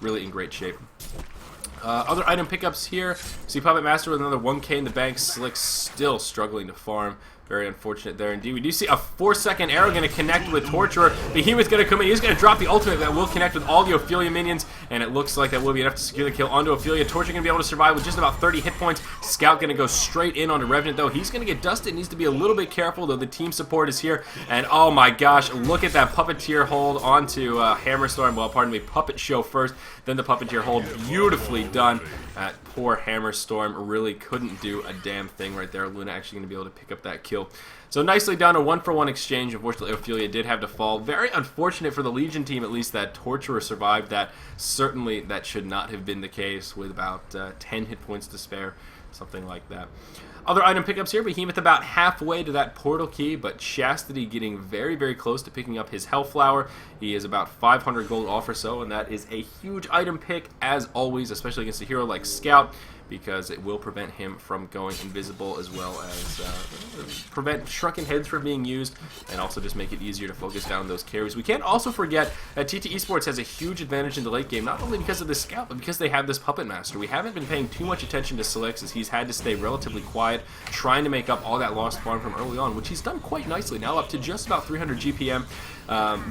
Really in great shape. Other item pickups here. See Puppet Master with another 1K in the bank. Slick still struggling to farm. Very unfortunate there indeed. We do see a 4-second arrow going to connect with Torturer. Behemoth's going to come in. He's going to drop the ultimate that will connect with all the Ophelia minions, and it looks like that will be enough to secure the kill onto Ophelia. Torturer going to be able to survive with just about 30 hit points. Scout going to go straight in onto Revenant, though. He's going to get dusted. Needs to be a little bit careful, though the team support is here. And oh my gosh, look at that Puppeteer hold onto Hammerstorm. Well, pardon me, Puppet Show first, then the Puppeteer hold. Beautifully done. Poor Hammerstorm really couldn't do a damn thing right there. Luna actually going to be able to pick up that kill. So nicely done, a 1-for-1 exchange. Unfortunately, Ophelia did have to fall. Very unfortunate for the Legion team, at least, that Torturer survived that. Certainly, that should not have been the case with about 10 hit points to spare, something like that. Other item pickups here, Behemoth about halfway to that portal key, but Chastity getting very, very close to picking up his Hellflower. He is about 500 gold off or so, and that is a huge item pick, as always, especially against a hero like Scout. because it will prevent him from going invisible, as well as prevent Shrunken Heads from being used, and also just make it easier to focus down those carries. We can't also forget that TT Esports has a huge advantage in the late game, not only because of the scout, but because they have this Puppet Master. We haven't been paying too much attention to Slicks, as he's had to stay relatively quiet, trying to make up all that lost farm from early on, which he's done quite nicely, now up to just about 300 GPM,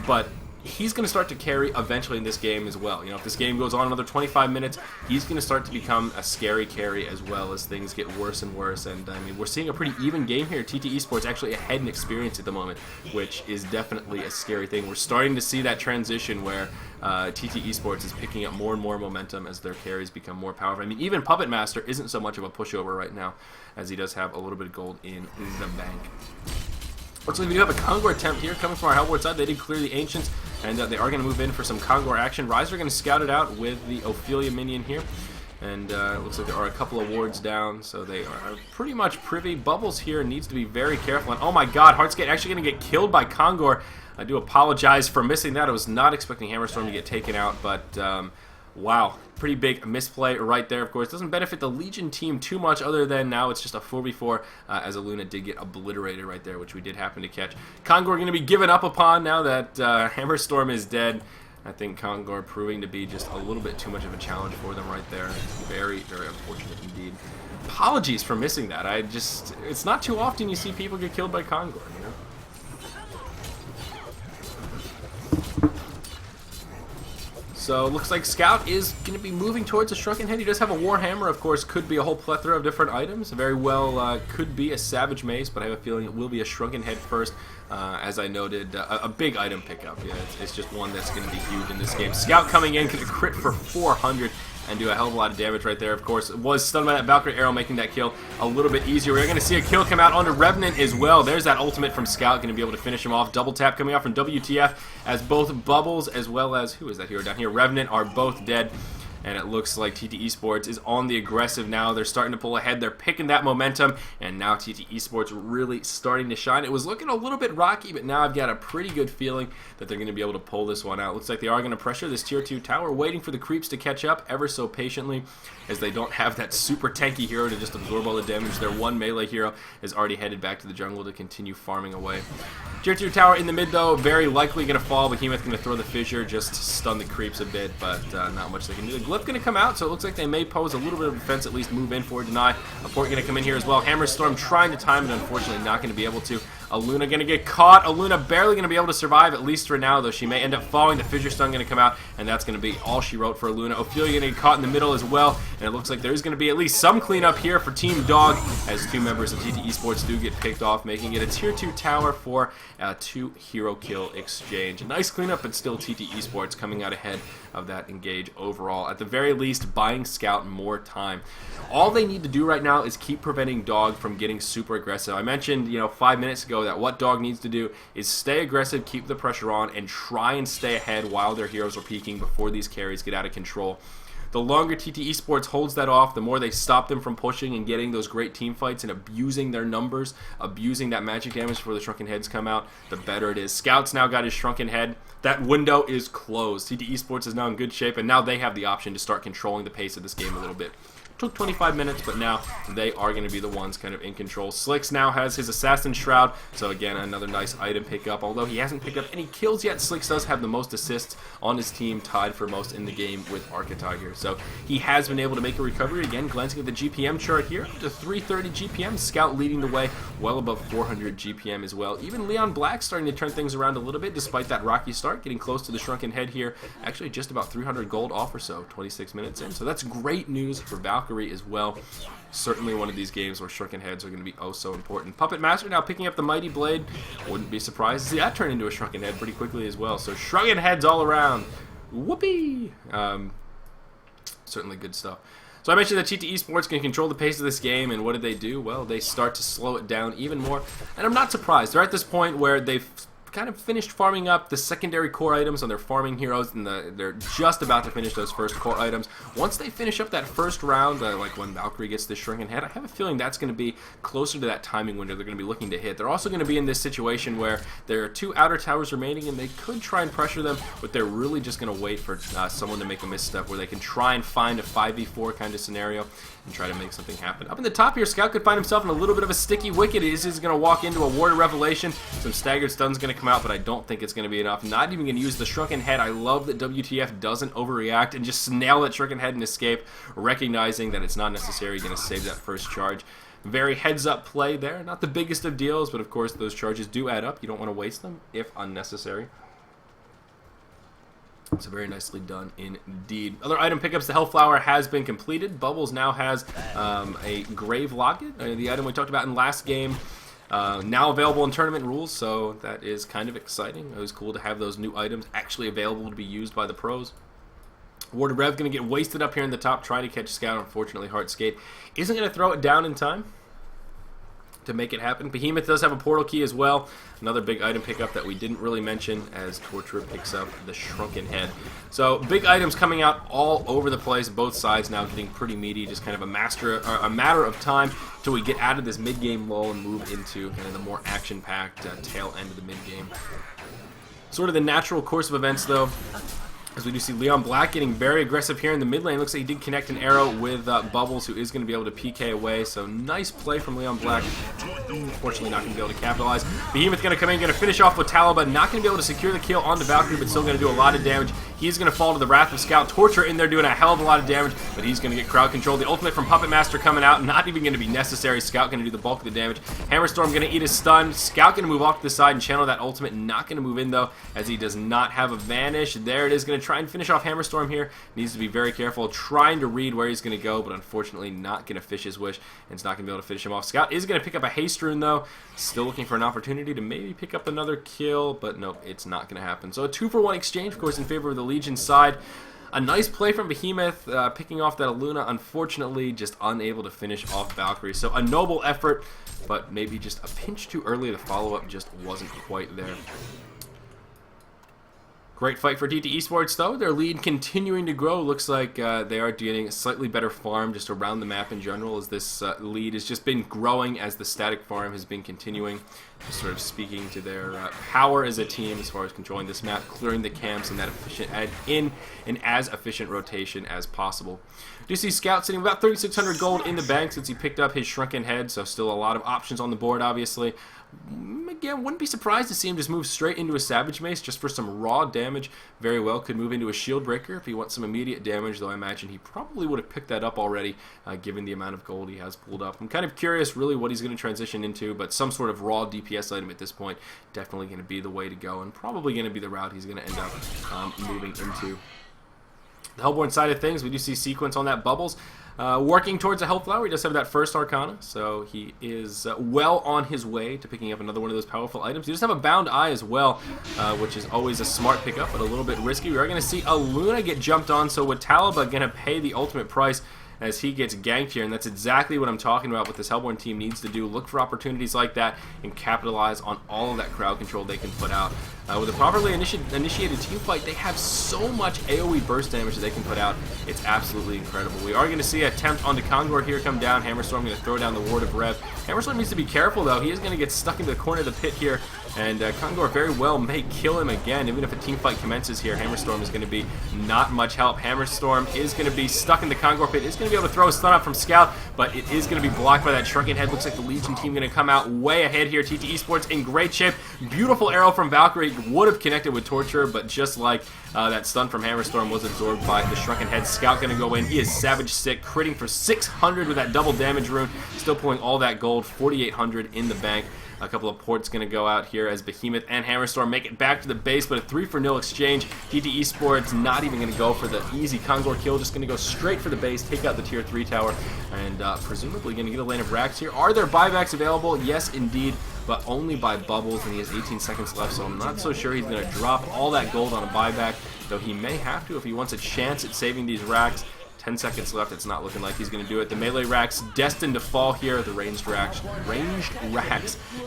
but he's going to start to carry eventually in this game as well. You know, if this game goes on another 25 minutes, he's going to start to become a scary carry as well as things get worse and worse. And I mean, we're seeing a pretty even game here. TT Esports actually ahead in experience at the moment, which is definitely a scary thing. We're starting to see that transition where TT Esports is picking up more and more momentum as their carries become more powerful. I mean, even Puppet Master isn't so much of a pushover right now, as he does have a little bit of gold in the bank. Looks like we do have a Kongor attempt here coming from our Hellboard side. They did clear the Ancients, and they are going to move in for some Kongor action. Ryzer going to scout it out with the Ophelia minion here. And it looks like there are a couple of wards down, so they are pretty much privy. Bubbles here needs to be very careful. And oh my god, Heartskate actually going to get killed by Kongor. I do apologize for missing that. I was not expecting Hammerstorm to get taken out, but wow, pretty big misplay right there. Of course, doesn't benefit the Legion team too much, other than now it's just a 4v4, as Aluna did get obliterated right there, which we did happen to catch. Kongor going to be given up upon now that Hammerstorm is dead. I think Kongor proving to be just a little bit too much of a challenge for them right there. Very, very unfortunate indeed. Apologies for missing that. It's not too often you see people get killed by Kongor, you know? So looks like Scout is going to be moving towards a Shrunken Head. He does have a Warhammer, of course, could be a whole plethora of different items. Very well could be a Savage Mace, but I have a feeling it will be a Shrunken Head first. As I noted, a big item pickup. Yeah, it's just one that's going to be huge in this game. Scout coming in, going to crit for 400 and do a hell of a lot of damage right there. Of course, was stunned by that Valkyrie arrow, making that kill a little bit easier. We're going to see a kill come out onto Revenant as well. There's that ultimate from Scout, going to be able to finish him off. Double tap coming out from WTF, as both Bubbles as well as, who is that hero down here? Revenant are both dead. And it looks like TT Esports is on the aggressive now. They're starting to pull ahead. They're picking that momentum. And now TT Esports really starting to shine. It was looking a little bit rocky, but now I've got a pretty good feeling that they're going to be able to pull this one out. Looks like they are going to pressure this tier 2 tower, waiting for the creeps to catch up ever so patiently, as they don't have that super tanky hero to just absorb all the damage. Their one melee hero is already headed back to the jungle to continue farming away. Tier 2 tower in the mid, though, very likely going to fall. Behemoth going to throw the fissure, just stun the creeps a bit, but not much they can do. The Glyph going to come out, so it looks like they may pose a little bit of defense, at least move in for deny. A port going to come in here as well. Hammerstorm trying to time it, unfortunately not going to be able to. Aluna going to get caught. Aluna barely going to be able to survive, at least for now, though. She may end up falling. The Fissure Stun going to come out, and that's going to be all she wrote for Aluna. Ophelia going to get caught in the middle as well, and it looks like there's going to be at least some cleanup here for Team Dog, as two members of TT Esports do get picked off, making it a tier 2 tower for a 2 hero kill exchange. A nice cleanup, but still TT Esports coming out ahead of that engage overall. At the very least, buying Scout more time. All they need to do right now is keep preventing Dog from getting super aggressive. I mentioned, 5 minutes ago that what Dog needs to do is stay aggressive, keep the pressure on, and try and stay ahead while their heroes are peeking before these carries get out of control. The longer TT Esports holds that off, the more they stop them from pushing and getting those great team fights and abusing their numbers, abusing that magic damage before the Shrunken Heads come out, the better it is. Scout's now got his Shrunken Head. That window is closed. TT Esports is now in good shape, and now they have the option to start controlling the pace of this game a little bit. Took 25 minutes, but now they are going to be the ones kind of in control. Slicks now has his Assassin Shroud, so again, another nice item pickup. Although he hasn't picked up any kills yet, Slicks does have the most assists on his team, tied for most in the game with Archetype here. So he has been able to make a recovery. Again, glancing at the GPM chart here, up to 330 GPM. Scout leading the way, well above 400 GPM as well. Even Leon Black starting to turn things around a little bit, despite that rocky start, getting close to the Shrunken Head here. Actually, just about 300 gold off or so, 26 minutes in. So that's great news for Valkyrie as well. Certainly one of these games where Shrunken Heads are going to be oh so important. Puppet Master now picking up the Mighty Blade. Wouldn't be surprised to see that turn into a Shrunken Head pretty quickly as well. So Shrunken Heads all around. Whoopee! Certainly good stuff. So I mentioned that TT Esports can control the pace of this game, and what did they do? Well, they start to slow it down even more. And I'm not surprised. They're at this point where they've kind of finished farming up the secondary core items on their farming heroes, and they're just about to finish those first core items. Once they finish up that first round, like when Valkyrie gets this Shrunken Head, I have a feeling that's going to be closer to that timing window they're going to be looking to hit. They're also going to be in this situation where there are 2 outer towers remaining, and they could try and pressure them, but they're really just going to wait for someone to make a misstep where they can try and find a 5v4 kind of scenario. and try to make something happen. Up in the top here, Scout could find himself in a little bit of a sticky wicket. He's going to walk into a Ward of Revelation. Some staggered stun's going to come out, but I don't think it's going to be enough. Not even going to use the Shrunken Head. I love that WTF doesn't overreact and just nail that Shrunken Head and escape, recognizing that it's not necessary. Going to save that first charge. Very heads-up play there. Not the biggest of deals, but of course those charges do add up. You don't want to waste them if unnecessary. So very nicely done indeed. Other item pickups, the Hellflower has been completed. Bubbles now has a Grave Locket, the item we talked about in last game. Now available in tournament rules, so that is kind of exciting. It was cool to have those new items actually available to be used by the pros. Ward of Rev going to get wasted up here in the top, trying to catch Scout. Unfortunately, Heartskate isn't going to throw it down in time to make it happen. Behemoth does have a portal key as well. Another big item pickup that we didn't really mention, as Torturer picks up the Shrunken Head. So big items coming out all over the place. Both sides now getting pretty meaty. Just kind of a matter of time till we get out of this mid-game lull and move into kind of the more action-packed tail end of the mid-game. Sort of the natural course of events, though, as we do see Leon Black getting very aggressive here in the mid lane. Looks like he did connect an arrow with Bubbles, who is going to be able to PK away. So nice play from Leon Black. Unfortunately not going to be able to capitalize. Behemoth going to come in, going to finish off with Talon, but not going to be able to secure the kill onto Valkyrie, but still going to do a lot of damage. He's going to fall to the Wrath of Scout. Torture in there doing a hell of a lot of damage, but he's going to get crowd control. The ultimate from Puppet Master coming out, not even going to be necessary. Scout going to do the bulk of the damage. Hammerstorm going to eat a stun. Scout going to move off to the side and channel that ultimate. Not going to move in, though, as he does not have a Vanish. There it is, going to try and finish off Hammerstorm here. Needs to be very careful, trying to read where he's going to go, but unfortunately not going to fish his wish, and it's not going to be able to finish him off. Scout is going to pick up a Haste Rune, though. Still looking for an opportunity to maybe pick up another kill, but nope, it's not going to happen. So a 2-for-1 exchange, of course, in favor of the Legion side. A nice play from Behemoth, picking off that Aluna. Unfortunately, just unable to finish off Valkyrie. So a noble effort, but maybe just a pinch too early. The follow-up just wasn't quite there. Great fight for DT Esports, though. Their lead continuing to grow. Looks like they are getting a slightly better farm just around the map in general, as this lead has just been growing as the static farm has been continuing. Just sort of speaking to their power as a team as far as controlling this map, clearing the camps in that efficient in an as efficient rotation as possible. Do you see Scout sitting about 3,600 gold in the bank since he picked up his Shrunken Head, so still a lot of options on the board, obviously. Again, wouldn't be surprised to see him just move straight into a Savage Mace just for some raw damage. Very well could move into a Shield Breaker if he wants some immediate damage, though I imagine he probably would have picked that up already, given the amount of gold he has pulled up. I'm kind of curious really what he's going to transition into, but some sort of raw DPS item at this point definitely going to be the way to go, and probably going to be the route he's going to end up moving into. The Hellborn side of things, we do see Sequence on that Bubbles. Working towards a Hellflower. He does have that first Arcana, so he is well on his way to picking up another one of those powerful items. He does have a Bound Eye as well, which is always a smart pickup, but a little bit risky. We are going to see a Luna get jumped on, so Watalaba going to pay the ultimate price as he gets ganked here, and that's exactly what I'm talking about, what this Hellborn team needs to do. Look for opportunities like that and capitalize on all of that crowd control they can put out. With a properly initiated team fight, they have so much AoE burst damage that they can put out. It's absolutely incredible. We are going to see an attempt onto Kongor here come down. Hammerstorm going to throw down the Ward of Rev. Hammerstorm needs to be careful, though. He is going to get stuck into the corner of the pit here, and Kongor very well may kill him again. Even if a team fight commences here, Hammerstorm is going to be not much help. Hammerstorm is going to be stuck in the Kongor pit. Is going to be able to throw a stun up from Scout, but it is going to be blocked by that Shrunken Head. Looks like the Legion team going to come out way ahead here. TT Esports in great shape. Beautiful arrow from Valkyrie. Would have connected with Torture, but just like that stun from Hammerstorm was absorbed by the Shrunken Head. Scout going to go in. He is Savage Sick, critting for 600 with that double damage rune. Still pulling all that gold, 4,800 in the bank. A couple of ports going to go out here as Behemoth and Hammerstorm make it back to the base, but a 3-for-0 exchange. DT Esports not even going to go for the easy Kongor kill, just going to go straight for the base, take out the tier 3 tower, and presumably going to get a lane of racks here. Are there buybacks available? Yes, indeed, but only by Bubbles, and he has 18 seconds left, so I'm not so sure he's going to drop all that gold on a buyback, though he may have to if he wants a chance at saving these racks. 10 seconds left. It's not looking like he's going to do it. The melee racks destined to fall here. The ranged racks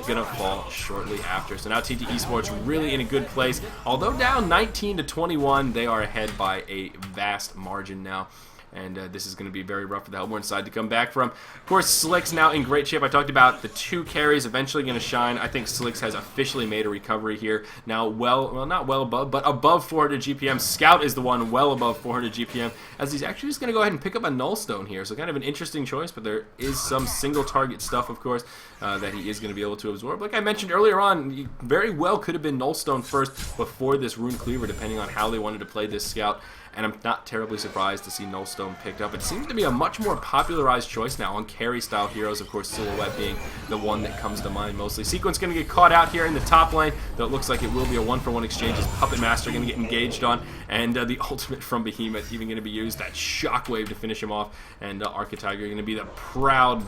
going to fall shortly after. So now TT Esports really in a good place. Although down 19 to 21, they are ahead by a vast margin now. And this is going to be very rough for the Hellborn side to come back from. Of course, Slicks now in great shape. I talked about the 2 carries eventually going to shine. I think Slicks has officially made a recovery here. Now, well, not well above, but above 400 GPM. Scout is the one well above 400 GPM, as he's actually just going to go ahead and pick up a Nullstone here. So kind of an interesting choice, but there is some single target stuff, of course, that he is going to be able to absorb. Like I mentioned earlier on, he very well could have been Nullstone first before this Rune Cleaver, depending on how they wanted to play this Scout. And I'm not terribly surprised to see Nullstone picked up. It seems to be a much more popularized choice now on carry-style heroes. Of course, Silhouette being the one that comes to mind mostly. Sequence going to get caught out here in the top lane, though it looks like it will be a 1-for-1 exchange as Puppet Master going to get engaged on. And the ultimate from Behemoth even going to be used, that Shockwave to finish him off. And Architiger going to be the proud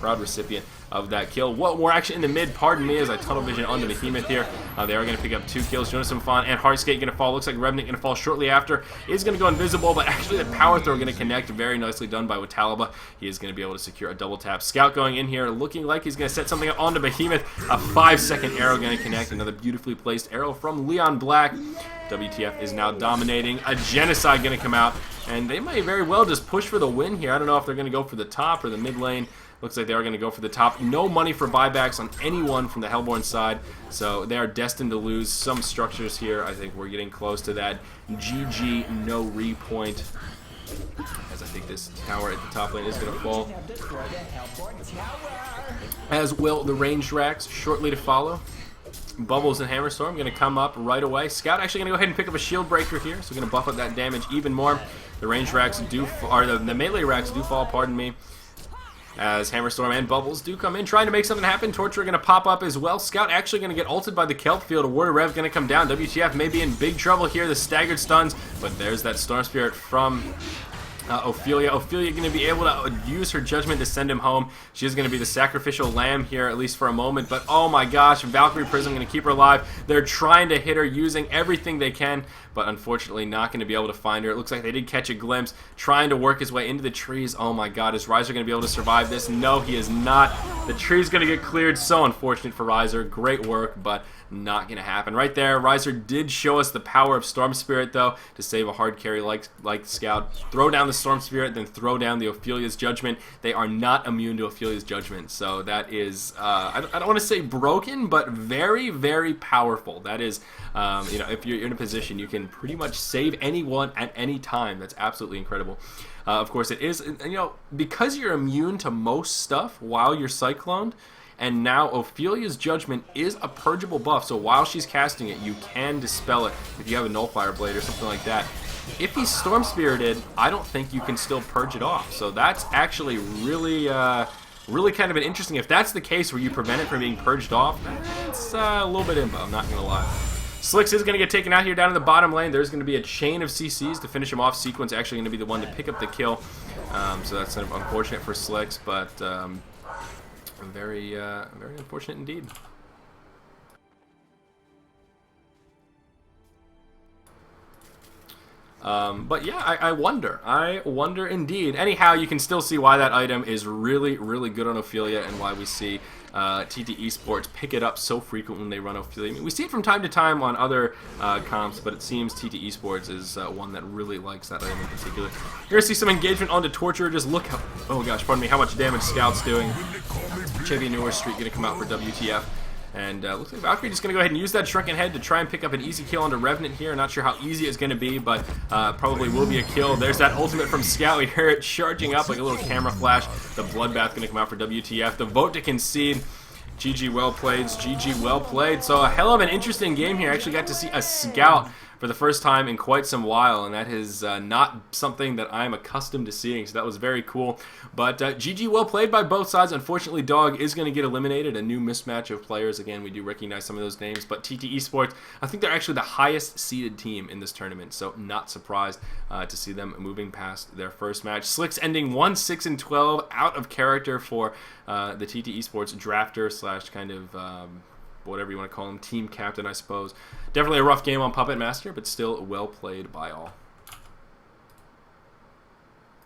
recipient of that kill. What more action in the mid, pardon me, as I tunnel vision onto Behemoth here. They are going to pick up 2 kills. Jonas Fon and Heartskate going to fall. Looks like Revenant going to fall shortly after. Is going to go invisible, but actually the power throw going to connect. Very nicely done by Watalaba. He is going to be able to secure a double tap. Scout going in here, looking like he's going to set something up onto Behemoth. A 5-second arrow going to connect. Another beautifully placed arrow from Leon Black. WTF is now dominating. A Genocide going to come out, and they may very well just push for the win here. I don't know if they're going to go for the top or the mid lane. Looks like they are going to go for the top. No money for buybacks on anyone from the Hellborn side, so they are destined to lose some structures here. I think we're getting close to that GG no repoint, as I think this tower at the top lane is going to fall. As will the ranged racks shortly to follow. Bubbles and Hammerstorm going to come up right away. Scout actually going to go ahead and pick up a shield breaker here, so going to buff up that damage even more. The ranged racks do, or the melee racks do fall, pardon me, as Hammerstorm and Bubbles do come in, trying to make something happen. Torture going to pop up as well. Scout actually going to get ulted by the Kelp Field. A Ward of Rev going to come down. WTF may be in big trouble here. The staggered stuns, but there's that Storm Spirit from Ophelia. Ophelia going to be able to use her judgment to send him home. She is going to be the sacrificial lamb here, at least for a moment. But oh my gosh, Valkyrie Prism going to keep her alive. They're trying to hit her using everything they can, but unfortunately not going to be able to find her. It looks like they did catch a glimpse, trying to work his way into the trees. Oh my god, is Riser going to be able to survive this? No, he is not. The tree's going to get cleared. So unfortunate for Riser. Great work, but not going to happen. Right there, Riser did show us the power of Storm Spirit, though, to save a hard carry like Scout. Throw down the Storm Spirit, then throw down the Ophelia's Judgment. They are not immune to Ophelia's Judgment, so that is, I don't want to say broken, but very, very powerful. That is, you know, if you're in a position, you can pretty much save anyone at any time. That's absolutely incredible. Of course, it is, you know, because you're immune to most stuff while you're Cycloned, and now Ophelia's Judgment is a purgeable buff, so while she's casting it, you can dispel it if you have a Nullifier Blade or something like that. If he's Storm Spirited, I don't think you can still purge it off, so that's actually really, really kind of an interesting, if that's the case where you prevent it from being purged off, it's a little bit imbo, I'm not going to lie. Slicks is going to get taken out here down in the bottom lane. There's going to be a chain of CCs to finish him off. Sequence actually going to be the one to pick up the kill, so that's kind of unfortunate for Slicks, but very, very unfortunate indeed. But yeah, I wonder indeed. Anyhow, you can still see why that item is really, really good on Ophelia, and why we see TT Esports pick it up so frequent when they run Ophelia. I mean, we see it from time to time on other comps, but it seems TT Esports is one that really likes that item in particular. You're going to see some engagement onto Torture. Just look how, oh gosh, pardon me, how much damage Scout's doing. Chevy Newer Street going to come out for WTF. And looks like Valkyrie just going to go ahead and use that Shrunken Head to try and pick up an easy kill onto Revenant here. Not sure how easy it's going to be, but probably will be a kill. There's that ultimate from Scout. We hear it charging up like a little camera flash. The Bloodbath going to come out for WTF. The vote to concede. GG well played. GG well played. So a hell of an interesting game here. I actually got to see a Scout for the first time in quite some while, and that is not something that I'm accustomed to seeing, so that was very cool. But GG well played by both sides. Unfortunately, Dog is going to get eliminated. A new mismatch of players. Again, we do recognize some of those names, but TT Esports, I think they're actually the highest seeded team in this tournament, so not surprised to see them moving past their first match. Slicks ending 1-6-12, out of character for the TT Esports drafter slash kind of whatever you want to call him, team captain, I suppose. Definitely a rough game on Puppet Master, but still well played by all.